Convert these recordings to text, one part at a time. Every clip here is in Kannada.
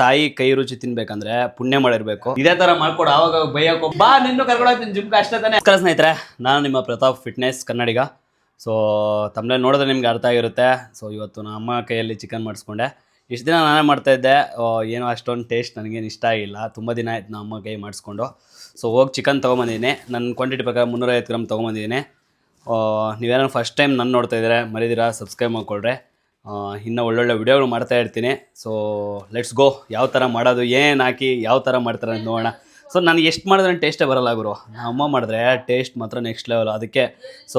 ತಾಯಿ ಕೈ ರುಚಿ ತಿನ್ಬೇಕಂದ್ರೆ ಪುಣ್ಯ ಮಾಡಿರ್ಬೇಕು. ಇದೇ ತರ ಮಾಡ್ಕೊಡು, ಆವಾಗ ಬೈಯಕ್ಕೋ ಬಾ ನಿನ್ನೂ ಕರ್ಕೊಳಕ್ತೀನಿ ಜಿಮ್ಗೆ ಅಷ್ಟೇ ತಾನೆ. ನಮಸ್ಕಾರ ಸ್ನೇಹಿತರೆ, ನಾನು ನಿಮ್ಮ ಪ್ರತಾಪ್ ಫಿಟ್ನೆಸ್ ಕನ್ನಡಿಗ. ಸೊ ತಮ್ಮನೆ ನೋಡಿದ್ರೆ ನಿಮ್ಗೆ ಅರ್ಥ ಆಗಿರುತ್ತೆ. ಸೊ ಇವತ್ತು ನಮ್ಮ ಅಮ್ಮ ಕೈಯಲ್ಲಿ ಚಿಕನ್ ಮಾಡಿಸ್ಕೊಂಡೆ. ಇಷ್ಟು ದಿನ ನಾನೇ ಮಾಡ್ತಾಯಿದ್ದೆ, ಏನೋ ಅಷ್ಟೊಂದು ಟೇಸ್ಟ್ ನನಗೇನು ಇಷ್ಟ ಆಗಿಲ್ಲ. ತುಂಬ ದಿನ ಆಯ್ತು ನಮ್ಮ ಅಮ್ಮ ಕೈ ಮಾಡಿಸ್ಕೊಂಡು. ಸೊ ಹೋಗಿ ಚಿಕನ್ ತೊಗೊಂಬಂದಿದ್ದೀನಿ. ನನ್ನ ಕ್ವಾಂಟಿಟಿ ಪ್ರಕಾರ 350 ಗ್ರಾಮ್ ತೊಗೊಂಬಂದಿದ್ದೀನಿ. ನೀವೇನೋ ಫಸ್ಟ್ ಟೈಮ್ ನಾನು ನೋಡ್ತಾ ಇದ್ದಾರೆ, ಮರಿದಿರಾ ಸಬ್ಸ್ಕ್ರೈಬ್ ಮಾಡ್ಕೊಳ್ರೆ. ಇನ್ನೂ ಒಳ್ಳೊಳ್ಳೆ ವಿಡಿಯೋಗಳು ಮಾಡ್ತಾ ಇರ್ತೀನಿ. So let's go. ಯಾವ ಥರ ಮಾಡೋದು, ಏನು ಹಾಕಿ ಯಾವ ಥರ ಮಾಡ್ತಾರೆ ಅಂತ ನೋಡೋಣ. ಸೊ ನನಗೆ ಎಷ್ಟು ಮಾಡಿದ್ರೆ ಟೇಸ್ಟೇ ಬರಲ್ಲ ಗುರು. ನಮ್ಮ ಅಮ್ಮ ಮಾಡಿದ್ರೆ ಟೇಸ್ಟ್ ಮಾತ್ರ ನೆಕ್ಸ್ಟ್ ಲೆವೆಲ್. ಅದಕ್ಕೆ ಸೊ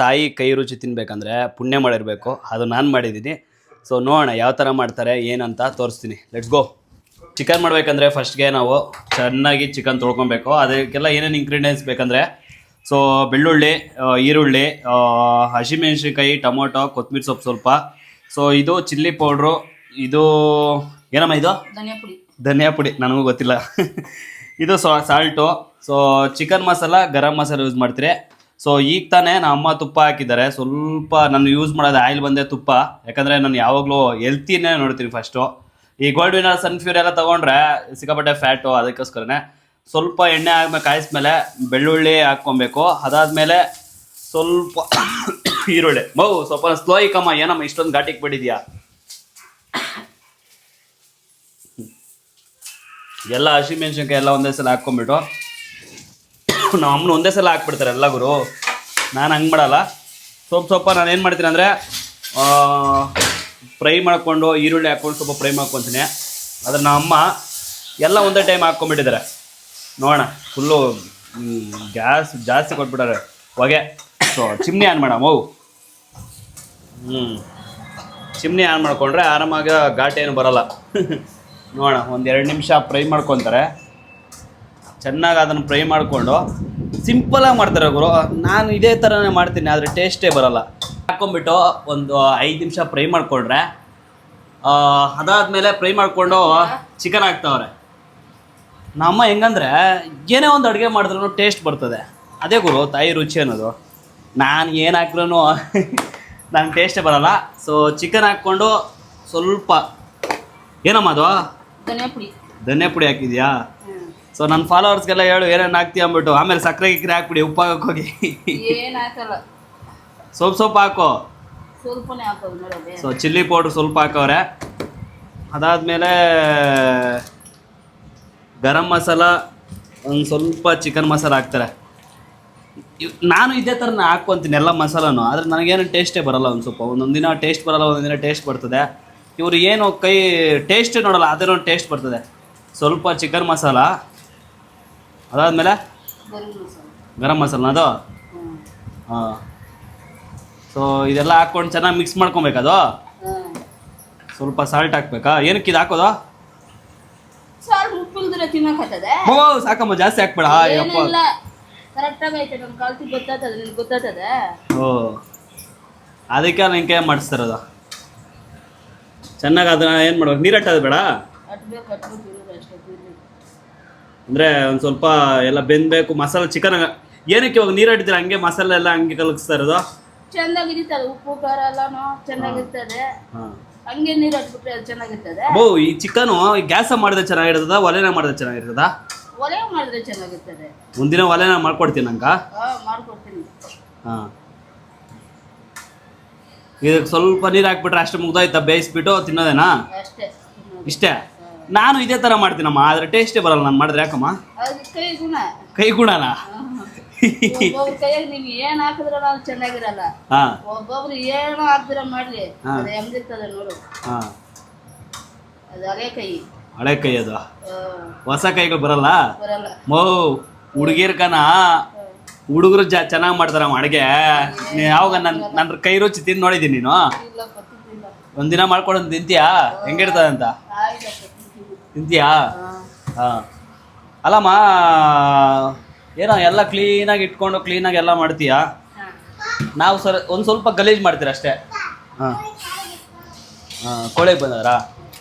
ತಾಯಿ ಕೈ ರುಚಿ ತಿನ್ಬೇಕಂದ್ರೆ ಪುಣ್ಯ ಮಾಡಿರಬೇಕು. ಅದು ನಾನು ಮಾಡಿದ್ದೀನಿ. ಸೊ ನೋಡೋಣ ಯಾವ ಥರ ಮಾಡ್ತಾರೆ ಏನಂತ ತೋರಿಸ್ತೀನಿ. Let's go. ಚಿಕನ್ ಮಾಡಬೇಕಂದ್ರೆ ಫಸ್ಟ್ಗೆ ನಾವು ಚೆನ್ನಾಗಿ ಚಿಕನ್ ತೊಳ್ಕೊಬೇಕು. ಅದಕ್ಕೆಲ್ಲ ಏನೇನು ಇಂಗ್ರೀಡಿಯೆಂಟ್ಸ್ ಬೇಕಂದರೆ, ಸೊ ಬೆಳ್ಳುಳ್ಳಿ, ಈರುಳ್ಳಿ, ಹಸಿಮೆಣ್ಸಿನ್ಕಾಯಿ, ಟೊಮೊಟೊ, ಕೊತ್ತಂಬರಿ ಸೊಪ್ಪು ಸ್ವಲ್ಪ. ಸೊ ಇದು ಚಿಲ್ಲಿ ಪೌಡ್ರು, ಇದು ಏನಮ್ಮ ಇದು ಧನಿಯಾ ಪುಡಿ ನನಗೂ ಗೊತ್ತಿಲ್ಲ. ಇದು salt. So chicken masala, garam masala use ಮಾಡ್ತೀರಿ. ಸೊ ಈಗ ತಾನೇ ನಮ್ಮ ಅಮ್ಮ ತುಪ್ಪ ಹಾಕಿದ್ದಾರೆ. ಸ್ವಲ್ಪ ನಾನು ಯೂಸ್ ಮಾಡೋದು ಆಯಿಲ್ ಬಂದೆ ತುಪ್ಪ, ಯಾಕಂದರೆ ನಾನು ಯಾವಾಗಲೂ ಹೆಲ್ತಿನೇ ನೋಡ್ತೀನಿ ಫಸ್ಟು. ಈ ಗೋಲ್ಡ್ ವಿನ್ನರ್, ಸನ್ಫ್ಯೂರ್ ಎಲ್ಲ ತೊಗೊಂಡ್ರೆ ಸಿಕ್ಕಾಪಟ್ಟೆ ಫ್ಯಾಟು, ಅದಕ್ಕೋಸ್ಕರನೇ ಸ್ವಲ್ಪ ಎಣ್ಣೆ ಆದ್ಮೇಲೆ ಕಾಯಿಸ್ಮೇಲೆ ಬೆಳ್ಳುಳ್ಳಿ ಹಾಕ್ಕೊಬೇಕು. ಅದಾದಮೇಲೆ ಸ್ವಲ್ಪ ಈರುಳ್ಳಿ. ಸ್ವಲ್ಪ ಸ್ಲೋ ಇಕ್ಕಮ್ಮ, ಏನಮ್ಮ ಇಷ್ಟೊಂದು ಘಾಟಿಗೆ ಬಿಟ್ಟಿದ್ಯಾ. ಎಲ್ಲ ಹಸಿಮೆಣ್ಸಿನ್ಕಾಯಿ ಎಲ್ಲ ಒಂದೇ ಸಲ ಹಾಕ್ಕೊಂಬಿಟ್ಟು, ನಮ್ಮ ಅಮ್ಮನ ಒಂದೇ ಸಲ ಹಾಕ್ಬಿಡ್ತಾರೆ ಎಲ್ಲ ಗುರು. ನಾನು ಹಂಗೆ ಮಾಡಲ್ಲ. ಸ್ವಲ್ಪ ನಾನು ಏನು ಮಾಡ್ತೀನಿ ಅಂದರೆ, ಫ್ರೈ ಮಾಡ್ಕೊಂಡು ಈರುಳ್ಳಿ ಹಾಕ್ಕೊಂಡು ಸ್ವಲ್ಪ ಫ್ರೈ ಮಾಡ್ಕೊತೀನಿ. ಆದರೆ ನಮ್ಮ ಅಮ್ಮ ಎಲ್ಲ ಒಂದೇ ಟೈಮ್ ಹಾಕ್ಕೊಂಬಿಟ್ಟಿದ್ದಾರೆ. ನೋಡೋಣ, ಫುಲ್ಲು ಗ್ಯಾಸ್ ಜಾಸ್ತಿ ಕೊಟ್ಬಿಟ್ಟಾರೆ ಹೊಗೆ. ಸೊ ಚಿಮ್ನಿ ಆನ್ ಮಾಡಮ್ಮ. ಚಿಮ್ನಿ ಆನ್ ಮಾಡಿಕೊಂಡ್ರೆ ಆರಾಮಾಗಿ ಘಾಟ್ ಏನು ಬರೋಲ್ಲ. ನೋಡೋಣ, ಒಂದು 2 ನಿಮಿಷ ಫ್ರೈ ಮಾಡ್ಕೊತಾರೆ. ಚೆನ್ನಾಗಿ ಅದನ್ನು ಫ್ರೈ ಮಾಡಿಕೊಂಡು ಸಿಂಪಲಾಗಿ ಮಾಡ್ತಾರೆ ಗುರು. ನಾನು ಇದೇ ಥರನೇ ಮಾಡ್ತೀನಿ, ಆದರೆ ಟೇಸ್ಟೇ ಬರೋಲ್ಲ. ಹಾಕ್ಕೊಂಬಿಟ್ಟು ಒಂದು 5 ನಿಮಿಷ ಫ್ರೈ ಮಾಡಿಕೊಂಡ್ರೆ, ಅದಾದಮೇಲೆ ಫ್ರೈ ಮಾಡಿಕೊಂಡು ಚಿಕನ್ ಹಾಕ್ತಾವ್ರೆ. ನಮ್ಮ ಹೆಂಗಂದ್ರೆ ಏನೇ ಒಂದು ಅಡುಗೆ ಮಾಡಿದ್ರೂ ಟೇಸ್ಟ್ ಬರ್ತದೆ. ಅದೇ ಗುರು ತಾಯಿ ರುಚಿ ಅನ್ನೋದು. ನಾನು ಏನು ಹಾಕ್ರೂ ನನಗೆ ಟೇಸ್ಟೇ ಬರೋಲ್ಲ. ಸೊ ಚಿಕನ್ ಹಾಕ್ಕೊಂಡು ಸ್ವಲ್ಪ ಏನಮ್ಮ ಅದು ಧನಿಯಾ ಪುಡಿ ಹಾಕಿದ್ಯಾ. ಸೊ ನನ್ನ ಫಾಲೋವರ್ಸ್ಗೆಲ್ಲ ಹೇಳು ಏನೇನು ಹಾಕ್ತೀಯ ಅಂದ್ಬಿಟ್ಟು. ಆಮೇಲೆ ಸಕ್ಕರೆ ಗಿಕ್ಕರೆ ಹಾಕ್ಬಿಡಿ, ಉಪ್ಪು ಹಾಕೋಗಿ ಸ್ವಲ್ಪ ಹಾಕೋ. ಸೊ ಚಿಲ್ಲಿ ಪೌಡ್ರ್ ಸ್ವಲ್ಪ ಹಾಕವ್ರೆ. ಅದಾದಮೇಲೆ ಗರಂ ಮಸಾಲ, ಒಂದು ಸ್ವಲ್ಪ ಚಿಕನ್ ಮಸಾಲ ಹಾಕ್ತಾರೆ. ನಾನು ಇದೇ ಥರ ಹಾಕ್ಕೊತೀನಿ ಎಲ್ಲ ಮಸಾಲನೂ, ಆದರೆ ನನಗೇನು ಟೇಸ್ಟೇ ಬರೋಲ್ಲ. ಒಂದು ಸ್ವಲ್ಪ ಒಂದೊಂದು ದಿನ ಟೇಸ್ಟ್ ಬರೋಲ್ಲ, ಒಂದೊಂದು ದಿನ ಟೇಸ್ಟ್ ಬರ್ತದೆ. ಇವರು ಏನು ಕೈ ಟೇಸ್ಟೇ ನೋಡೋಲ್ಲ, ಅದೇನೋ ಟೇಸ್ಟ್ ಬರ್ತದೆ. ಸ್ವಲ್ಪ ಚಿಕನ್ ಮಸಾಲ, ಅದಾದಮೇಲೆ ಗರಂ ಮಸಾಲ ಅದು. ಹಾಂ. ಸೊ ಇದೆಲ್ಲ ಹಾಕ್ಕೊಂಡು ಚೆನ್ನಾಗಿ ಮಿಕ್ಸ್ ಮಾಡ್ಕೊಬೇಕದು. ಸ್ವಲ್ಪ ಸಾಲ್ಟ್ ಹಾಕ್ಬೇಕಾ? ಏನಕ್ಕೆ ಇದು ಹಾಕೋದು? ಸಾಕಮ್ಮ, ಜಾಸ್ತಿ ಹಾಕ್ಬೇಡ. ಓ, ಅದಕ್ಕೆ ನಿಂಗೆ ಮಾಡಿಸ್ತಾರದು ಚೆನ್ನಾಗಿ. ಅದನ್ನ ಏನು ಮಾಡ್ಬೇಕು, ನೀರು ಹಟ್ಟೋದು ಬೇಡ ಅಂದರೆ ಒಂದು ಸ್ವಲ್ಪ ಎಲ್ಲ ಬೆಂದಬೇಕು ಮಸಾಲೆ. ಚಿಕನ್ ಏನಕ್ಕೆ ಇವಾಗ ನೀರು ಹಟ್ಟಿದ್ರೆ ಹಂಗೆ ಮಸಾಲೆ ಎಲ್ಲ ಹಂಗೆ ಕಲಗಿಸ್ತಾ ಇರೋದು? ಚೆನ್ನಾಗಿರ್ತದೆ, ಉಪ್ಪು ಖಾರ ಎಲ್ಲಾನು ಚೆನ್ನಾಗಿರ್ತದೆ. ಹಂಗೆ ನೀರು ಹಾಕ್ಬಿಟ್ರೆ ಅದು ಚೆನ್ನಾಗಿರ್ತದೆ. ಈ ಚಿಕನು ಗ್ಯಾಸ ಮಾಡಿದ್ರೆ ಚೆನ್ನಾಗಿರ್ತದ, ಒಲೆನ ಮಾಡಿದ್ರೆ ಚೆನ್ನಾಗಿರ್ತದ? ಒಲೆ ಮಾಡಿದ್ರೆ ಚೆನ್ನಾಗಿರ್ತದೆ. ಒಂದಿನ ಒಲೆನ ಮಾಡ್ಕೊಡ್ತೀನಿ ನಂಗ. ಮಾಡ್ಕೊಡ್ತೀನಿ. ಹಾಂ, ಇದಕ್ಕೆ ಸ್ವಲ್ಪ ನೀರು ಹಾಕ್ಬಿಟ್ರೆ ಅಷ್ಟೇ ಮುಗ್ದೋಯ್ತಾ? ಬೇಯಿಸ್ಬಿಟ್ಟು ತಿನ್ನೋದೇನಾ? ಅಷ್ಟೇ, ಇಷ್ಟೇ. ನಾನು ಇದೇ ಥರ ಮಾಡ್ತೀನಮ್ಮ, ಆದರೆ ಟೇಸ್ಟೇ ಬರಲ್ಲ ನಾನು ಮಾಡಿದ್ರೆ. ಯಾಕಮ್ಮ? ಕೈ ಗುಣ. ಕೈ ಗುಣನಾ? ಒಬ್ಬೊಬ್ರ ಕೈಯಾಗ ನೀವು ಏನ್ ಹಾಕಿದ್ರ ನಾವು ಚೆನ್ನಾಗಿರಲ್ಲ. ಒಬ್ಬೊಬ್ರು ಏನು ಹಾಕ್ದಿರ ಮಾಡ್ಲಿ, ಅದು ಹೆಂಗಿರ್ತದೆ ನೋಡು. ಅದು ಹಳೆ ಕೈ. ಹಳೆ ಕೈ ಅದು. ಹೊಸ ಕೈಗಳು ಬರಲ್ಲ. ಹುಡುಗಿರ್ಕನ ಹುಡುಗರು ಚೆನ್ನಾಗಿ ಮಾಡ್ತಾರಮ್ಮ ಅಡುಗೆ. ಯಾವಾಗ ನನ್ನ ಕೈ ರುಚಿ ತಿಂದು ನೋಡಿದ್ದೀನಿ ನೀನು? ಒಂದಿನ ಮಾಡ್ಕೊಂಡು ತಿಂತೀಯಾ? ಹೆಂಗಿರ್ತದೆ ಅಂತ ತಿಂತೀಯಾ? ಹಾಂ. ಅಲ್ಲಮ್ಮ, ಏನೋ ಎಲ್ಲ ಕ್ಲೀನಾಗಿ ಇಟ್ಕೊಂಡು ಕ್ಲೀನಾಗಿ ಎಲ್ಲ ಮಾಡ್ತೀಯಾ? ನಾವು ಒಂದು ಸ್ವಲ್ಪ ಗಲೀಜು ಮಾಡ್ತೀರ ಅಷ್ಟೇ. ಹಾಂ ಹಾಂ. ಕೋಳಿಗೆ ಬಂದದ್ರಾ?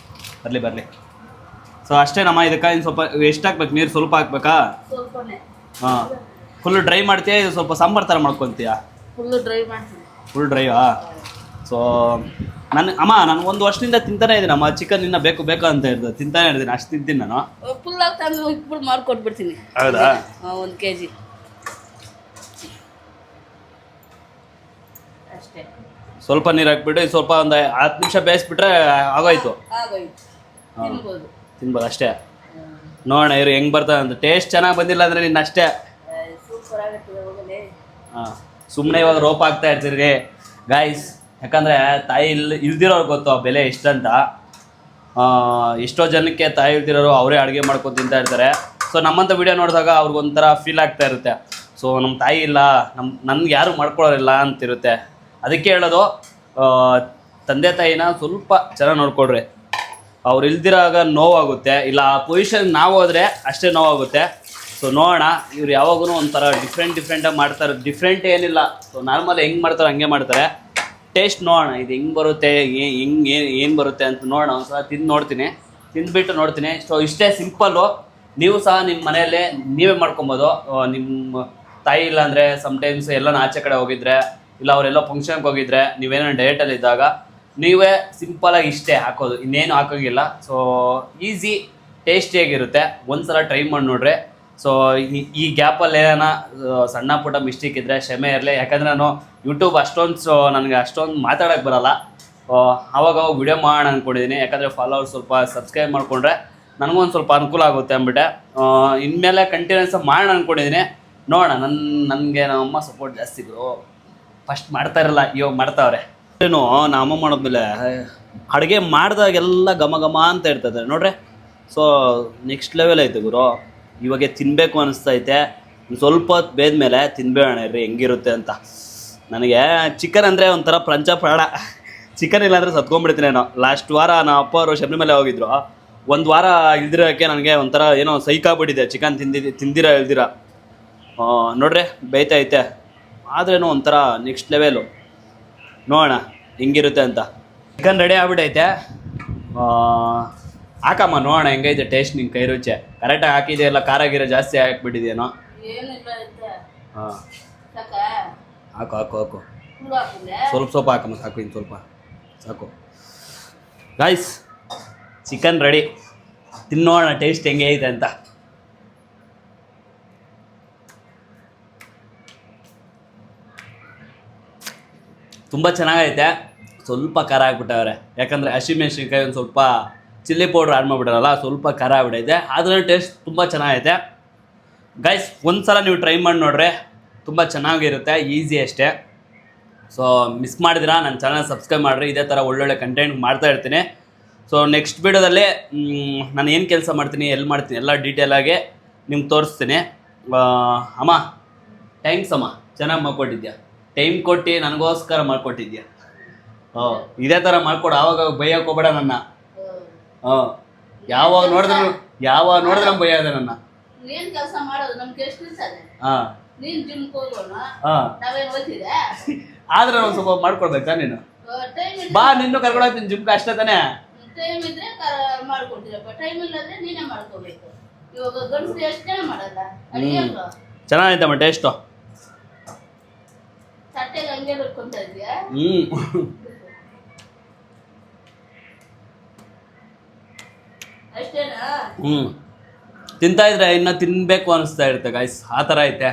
ಬರಲಿ. ಸೊ ಅಷ್ಟೇನಮ್ಮ. ಇದಕ್ಕೆ ಇನ್ನು ಸ್ವಲ್ಪ ಎಷ್ಟು ಹಾಕ್ಬೇಕು ನೀರು? ಸ್ವಲ್ಪ ಹಾಕ್ಬೇಕಾ? ಹಾಂ. ಫುಲ್ಲು ಡ್ರೈ ಮಾಡ್ತೀಯಾ? ಇದು ಸ್ವಲ್ಪ ಸಾಂಬಾರು ಥರ ಮಾಡ್ಕೊತೀಯಾ? ಫುಲ್ಲು ಡ್ರೈ ಮಾಡ್ತೀನಿ. ಫುಲ್ ಡ್ರೈವಾ? ಸೊ ನಾನು ಒಂದು ವರ್ಷದಿಂದ ತಿಂತಾನೆ ಇದ್ದೀನಿ ಅಮ್ಮ, ಚಿಕನ್ ಇನ್ನ ಬೇಕು ಬೇಕು ಅಂತ ಇರ್ತದೆ, ತಿಂತಾನೆ ಇರ್ತೀನಿ, ಅಷ್ಟು ತಿಂತೀನಿ ನಾನು. ಫುಲ್ ಆಗ್ತಾನೆ ಇಟ್ಬಿಟ್ಟು ಮಾಡ್ಕೊಟ್ಬಿಡ್ತೀನಿ. ಹೌದಾ? 1 kg ಅಷ್ಟೇ. ಸ್ವಲ್ಪ ನೀರು ಹಾಕ್ಬಿಟ್ಟು ಸ್ವಲ್ಪ ಒಂದು 10 ನಿಮಿಷ ಬೇಯಿಸ್ಬಿಟ್ರೆ ಆಗೋಯ್ತು. ಆಗೋಯ್ತು, ತಿನ್ಬೋದು. ತಿನ್ಬೋದು ಅಷ್ಟೇ. ನೋಡೋಣ ಇವ್ರು ಹೆಂಗ್ ಬರ್ತಾರೆ ಅಂತ. ಟೇಸ್ಟ್ ಚೆನ್ನಾಗಿ ಬಂದಿಲ್ಲ ಅಂದ್ರೆ ನಿನ್ನ ಅಷ್ಟೇ. ಸೂಪರ್ ಆಗುತ್ತೆ ಹೋಗಲೇ. ಸುಮ್ಮನೆ ಇವಾಗ ರೋಪ್ ಆಗ್ತಾ ಇರ್ತೀರಿ ಗಾಯ್ಸ್, ಯಾಕಂದರೆ ತಾಯಿ ಇಲ್ದಿರೋರು ಗೊತ್ತು ಆ ಬೆಲೆ ಎಷ್ಟಂತ. ಎಷ್ಟೋ ಜನಕ್ಕೆ ತಾಯಿ ಇಲ್ದಿರೋರು ಅವರೇ ಅಡುಗೆ ಮಾಡ್ಕೊಂಡು ತಿಂತಾ ಇರ್ತಾರೆ. ಸೊ ನಮ್ಮಂಥ ವಿಡಿಯೋ ನೋಡಿದಾಗ ಅವ್ರಿಗೊಂಥರ ಫೀಲ್ ಆಗ್ತಾ ಇರುತ್ತೆ. ಸೊ ನಮ್ಮ ತಾಯಿ ಇಲ್ಲ, ನನ್ಗೆ ಯಾರು ಮಾಡ್ಕೊಳ್ಳೋರಿಲ್ಲ ಅಂತಿರುತ್ತೆ. ಅದಕ್ಕೆ ಹೇಳೋದು, ತಂದೆ ತಾಯಿನ ಸ್ವಲ್ಪ ಚೆನ್ನಾಗಿ ನೋಡ್ಕೊಡ್ರಿ. ಅವ್ರು ಇಲ್ದಿರಾಗ ನೋವಾಗುತ್ತೆ, ಇಲ್ಲ ಆ ಪೊಸಿಷನ್ ನಾವು ಹೋದರೆ ಅಷ್ಟೇ ನೋವಾಗುತ್ತೆ. ಸೊ ನೋಡೋಣ, ಇವ್ರು ಯಾವಾಗೂ ಒಂಥರ ಡಿಫ್ರೆಂಟಾಗಿ ಮಾಡ್ತಾರೆ. ಡಿಫ್ರೆಂಟ್ ಏನಿಲ್ಲ, ಸೊ ನಾರ್ಮಲ್ ಹೆಂಗೆ ಮಾಡ್ತಾರೆ ಹಂಗೆ ಮಾಡ್ತಾರೆ. ಟೇಸ್ಟ್ ನೋಡೋಣ ಇದು ಹೆಂಗೆ ಬರುತ್ತೆ, ಏನು ಬರುತ್ತೆ ಅಂತ ನೋಡೋಣ. ಒಂದು ಸಲ ತಿಂದುಬಿಟ್ಟು ನೋಡ್ತೀನಿ. ಸೊ ಇಷ್ಟೇ ಸಿಂಪಲ್ಲು. ನೀವು ಸಹ ನಿಮ್ಮ ಮನೆಯಲ್ಲೇ ನೀವೇ ಮಾಡ್ಕೊಬೋದು. ನಿಮ್ಮ ತಾಯಿ ಇಲ್ಲ ಅಂದರೆ ಸಮ್ಟೈಮ್ಸ್ ಎಲ್ಲನೂ ಆಚೆ ಕಡೆ ಹೋಗಿದ್ರೆ, ಇಲ್ಲ ಅವರೆಲ್ಲ ಫಂಕ್ಷನ್ಗೆ ಹೋಗಿದ್ರೆ, ನೀವೇನೋ ಡಯಟಲ್ಲಿ ಇದ್ದಾಗ ನೀವೇ ಸಿಂಪಲಾಗಿ ಇಷ್ಟೇ ಹಾಕೋದು, ಇನ್ನೇನು ಹಾಕೋಂಗಿಲ್ಲ. ಸೊ ಈಸಿ, ಟೇಸ್ಟಿಯಾಗಿರುತ್ತೆ. ಒಂದು ಸಲ ಟ್ರೈ ಮಾಡಿ ನೋಡ್ರಿ. ಸೊ ಈ ಗ್ಯಾಪಲ್ಲಿ ಏನಾನ ಸಣ್ಣ ಪುಟ್ಟ ಮಿಸ್ಟೇಕ್ ಇದ್ದರೆ ಕ್ಷಮೆ ಇರಲಿ. ಯಾಕಂದರೆ ನಾನು ಯೂಟ್ಯೂಬ್ ನನಗೆ ಅಷ್ಟೊಂದು ಮಾತಾಡೋಕ್ಕೆ ಬರೋಲ್ಲ. ಆವಾಗ ವಿಡಿಯೋ ಮಾಡೋಣ ಅಂದ್ಕೊಂಡಿದ್ದೀನಿ. ಯಾಕಂದರೆ ಫಾಲೋವರ್ಸ್ ಸ್ವಲ್ಪ ಸಬ್ಸ್ಕ್ರೈಬ್ ಮಾಡಿಕೊಂಡ್ರೆ ನನಗೊಂದು ಸ್ವಲ್ಪ ಅನುಕೂಲ ಆಗುತ್ತೆ ಅಂದ್ಬಿಟ್ಟೆ. ಇನ್ಮೇಲೆ ಕಂಟಿನ್ಯೂಸ್ ಮಾಡೋಣ ಅಂದ್ಕೊಂಡಿದ್ದೀನಿ. ನೋಡೋಣ, ನನಗೆ ನಮ್ಮಮ್ಮ ಸಪೋರ್ಟ್ ಜಾಸ್ತಿ ಇದ್ರು. ಫಸ್ಟ್ ಮಾಡ್ತಾ ಇರಲ್ಲ, ಇವಾಗ ಮಾಡ್ತಾವ್ರೆ. ಏನು ನಮ್ಮ ಅಮ್ಮ ಮಾಡಿದ್ಮೇಲೆ ಅಡುಗೆ ಮಾಡಿದಾಗೆಲ್ಲ ಘಮ ಘಮ ಅಂತ ಇರ್ತದೆ ನೋಡ್ರಿ. ಸೊ ನೆಕ್ಸ್ಟ್ ಲೆವೆಲ್ ಐತೆ ಗುರು. ಇವಾಗೆ ತಿನ್ನಬೇಕು ಅನಿಸ್ತೈತೆ. ಸ್ವಲ್ಪ ಹೊತ್ತು ಬೇದ್ಮೇಲೆ ತಿನ್ಬೇಡ ರೀ ಹೆಂಗಿರುತ್ತೆ ಅಂತ. ನನಗೆ ಚಿಕನ್ ಅಂದರೆ ಒಂಥರ ಪ್ರಾಣ. ಚಿಕನ್ ಇಲ್ಲಾಂದರೆ ಸತ್ಕೊಂಡ್ಬಿಡ್ತೀನಿ ನಾನು. ಲಾಸ್ಟ್ ವಾರ ನಮ್ಮ ಅಪ್ಪ ಅವರು ಶಬರಿಮಲೆ ಹೋಗಿದ್ರು. 1 ವಾರ ಇಲ್ದಿರೋಕ್ಕೆ ನನಗೆ ಒಂಥರ ಏನೋ ಸೈಕಾಗ್ಬಿಟ್ಟಿದೆ. ಚಿಕನ್ ತಿಂದಿರ ನೋಡ್ರಿ ಬೇಯ್ತೈತೆ. ಆದ್ರೇನೋ ಒಂಥರ ನೆಕ್ಸ್ಟ್ ಲೆವೆಲು. ನೋಡೋಣ ಹೆಂಗಿರುತ್ತೆ ಅಂತ. ಚಿಕನ್ ರೆಡಿ ಆಗ್ಬಿಟ್ಟೈತೆ. ಹಾಕಮ್ಮ ನೋಡೋಣ ಹೆಂಗೈತೆ ಟೇಸ್ಟ್. ನಿಂಗೆ ಕೈ ರುಚಿ ಕರೆಕ್ಟಾಗಿ ಹಾಕಿದೆಯಲ್ಲ, ಖಾರ ಗೀರ ಜಾಸ್ತಿ ಹಾಕ್ಬಿಟ್ಟಿದೆಯೇನೋ. ಹಾಂ, ಹಾಕು ಸ್ವಲ್ಪ ಹಾಕಮ್ಮ, ಸಾಕು, ಇನ್ನು ಸ್ವಲ್ಪ ಸಾಕು. Guys, chicken ready. ತಿನ್ನೋಣ ಟೇಸ್ಟ್ ಹೆಂಗೆ ಐತೆ ಅಂತ. ತುಂಬ ಚೆನ್ನಾಗೈತೆ. ಸ್ವಲ್ಪ ಖಾರ ಆಗ್ಬಿಟ್ಟವ್ರೆ, ಯಾಕಂದರೆ ಹಸಿಮೆಣ್ಸಿನ್ಕಾಯಿ ಒಂದು ಸ್ವಲ್ಪ ಚಿಲ್ಲಿ ಪೌಡ್ರ್ ಆಡ್ ಮಾಡಿಬಿಟ್ಟಾರಲ್ಲ, ಸ್ವಲ್ಪ ಖಾರ ಆಗ್ಬಿಟ್ಟೈತೆ. ಆದರೆ ಟೇಸ್ಟ್ ತುಂಬ ಚೆನ್ನಾಗೈತೆ ಗೈಸ್. ಒಂದು ಸಲ ನೀವು ಟ್ರೈ ಮಾಡಿ ನೋಡ್ರಿ, ತುಂಬ ಚೆನ್ನಾಗಿರುತ್ತೆ. ಈಸಿ ಅಷ್ಟೇ. ಸೊ ಮಿಸ್ ಮಾಡಿದಿರಾ ನನ್ನ ಚಾನಲ್ ಸಬ್ಸ್ಕ್ರೈಬ್ ಮಾಡಿರಿ. ಇದೇ ಥರ ಒಳ್ಳೊಳ್ಳೆ ಕಂಟೆಂಟ್ ಮಾಡ್ತಾ ಇರ್ತೀನಿ. ಸೊ ನೆಕ್ಸ್ಟ್ ವೀಡಿಯೋದಲ್ಲಿ ನಾನು ಏನು ಕೆಲಸ ಮಾಡ್ತೀನಿ, ಎಲ್ಲಿ ಮಾಡ್ತೀನಿ ಎಲ್ಲ ಡೀಟೇಲಾಗಿ ನಿಮ್ಗೆ ತೋರಿಸ್ತೀನಿ. ಅಮ್ಮ ಥ್ಯಾಂಕ್ಸ್ ಅಮ್ಮ, ಚೆನ್ನಾಗಿ ಮಾಡ್ಕೊಟ್ಟಿದ್ಯಾ. ಟೈಮ್ ಕೊಟ್ಟು ನನಗೋಸ್ಕರ ಮಾಡ್ಕೊಟ್ಟಿದ್ಯಾ. ಇದೇ ಥರ ಮಾಡ್ಕೊಡು. ಆವಾಗ ಬೈಯಕ್ಕೆ ಹೋಗ್ಬೇಡ ನನ್ನ. ಯಾವಾಗ ನೋಡಿದ್ರೆ ಬೈಯೋದೆ ನನ್ನ. ಏನ್ ಕೆಲಸ ಮಾಡೋದು ನಮ್ಗೆ ಎಷ್ಟು ದಿವಸ ಅದೇ. ನೀನ್ ಜಿಮ್ಗೆ ಹೋಗೋಣ, ನಾವೇನ್ ಹೋಗ್ತಿದೆ. ಆದ್ರೆ ಒಂದು ಸ್ವಲ್ಪ ಮಾಡ್ಕೊಡ್ಬೇಕಾ ನೀನು? ಬಾ, ನಿನ್ನೂ ಕರ್ಕೊಂಡು ಹೋಗ್ತೀನಿ ಜಿಮ್ಗೆ, ಅಷ್ಟೇ ತಾನೇ. ಟೈಮ್ ಇದ್ರೆ ಮಾಡ್ಕೊಡ್ತೀರಪ್ಪ, ಟೈಮ್ ಇಲ್ಲಾಂದ್ರೆ ನೀನೇ ಮಾಡ್ಕೋಬೇಕು. ಇವಾಗ ಗಂಡಸ್ರು ಎಷ್ಟು ಜನ ಮಾಡಲ್ಲ ಅಡಿಗೆಗಳು. ಚೆನ್ನಾಗೈತಮ್ಮ ಟೇಸ್ಟು. ತಟ್ಟೆಗೆ ಹಂಗೆ ಬಿಟ್ಕೊಂತ ಇದೆಯಾ? ಅಷ್ಟೇನಾ? ತಿಂತಾ ಇದ್ರೆ ಇನ್ನ ತಿನ್ಬೇಕು ಅನಿಸ್ತಾ ಇರುತ್ತೆ ಗಾಯ್ಸ್. ಆ ಥರ ಐತೆ.